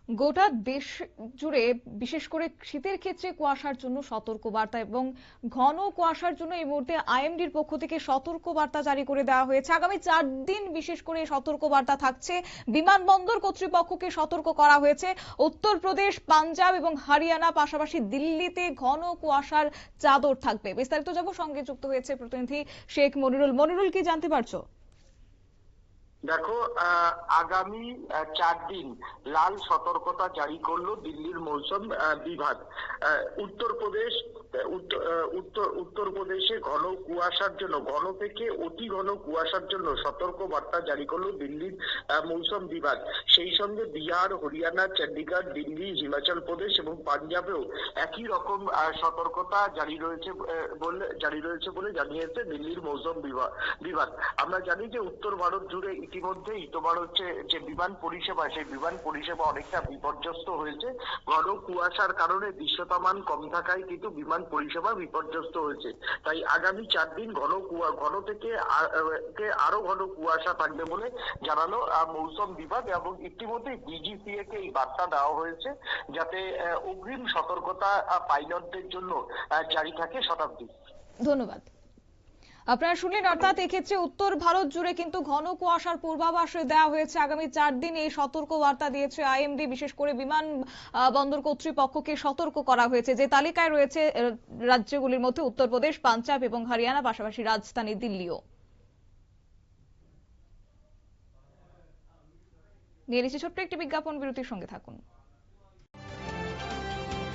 গোটা দেশ জুড়ে বিশেষ করে শীতের ক্ষেত্রে কুয়াশার জন্য সতর্কবার্তা এবং ঘন কুয়াশার জন্য এই মুহূর্তে আইএমডির পক্ষ থেকে সতর্কবার্তা জারি করে দেওয়া হয়েছে। আগামী 4 দিন বিশেষ করে সতর্কবার্তা থাকছে। বিমানবন্দর কর্তৃপক্ষকে সতর্ক করা হয়েছে। উত্তরপ্রদেশ, পাঞ্জাব এবং হরিয়ানা, পাশাপাশি দিল্লিতে ঘন কুয়াশার চাদর থাকবে। বিস্তারিত যাব, সঙ্গে যুক্ত হয়েছে প্রতিনিধি শেখ মনিরুল। মনিরুল, কি জানতে পারছো? দেখো, আগামী 4 দিন লাল সতর্কতা জারি করলো দিল্লির মৌসুম বিভাগ। উত্তরপ্রদেশ উত্তরপ্রদেশে ঘন কুয়াশার জন্য, ঘন থেকে অতি ঘন কুয়াশার জন্য সতর্ক বার্তা জারি করলো দিল্লির মৌসুম বিভাগ। সেই সঙ্গে বিহার, হরিয়ানা, চণ্ডীগড়, দিল্লি, হিমাচল প্রদেশ এবং পাঞ্জাবেও একই রকম সতর্কতা জারি রয়েছে বলে জানিয়েছে দিল্লির মৌসুম বিভাগ। আমরা জানি যে উত্তর ভারত জুড়ে ইতিমধ্যেই তোমার হচ্ছে যে বিমান পরিষেবা, সেই বিমান পরিষেবা অনেকটা বিপর্যস্ত হয়েছে। ঘন কুয়াশার কারণে দৃশ্যমান কম থাকায় কিন্তু বিমান পরিষেবা বিপর্যস্ত হয়েছে। তাই আগামী 4 দিন ঘন থেকে আরো ঘন কুয়াশা থাকবে বলে জানালো মৌসুম বিভাগ, এবং ইতিমধ্যে ডিজিসিএ কে এই বার্তা দেওয়া হয়েছে যাতে অগ্রিম সতর্কতা পাইলটদের জন্য জারি থাকে শতাব্দী। ধন্যবাদ। আপনারা শুনলেন, অর্থাৎ এক্ষেত্রে উত্তর ভারত জুড়ে কিন্তু ঘন কুয়াশার পূর্বাভাস দেওয়া হয়েছে। আগামী 4 দিন এই সতর্ক বার্তা দিয়েছে আইএমডি। বিশেষ করে বিমান বন্দর কর্তৃপক্ষকে সতর্ক করা হয়েছে। যে তালিকায় রয়েছে রাজ্যগুলির মধ্যে উত্তরপ্রদেশ, পাঞ্জাব এবং হরিয়ানা, পাশাপাশি রাজধানী দিল্লিও। নিয়ে নিচ্ছে ছোট্ট একটি বিজ্ঞাপন বিরতির, সঙ্গে থাকুন।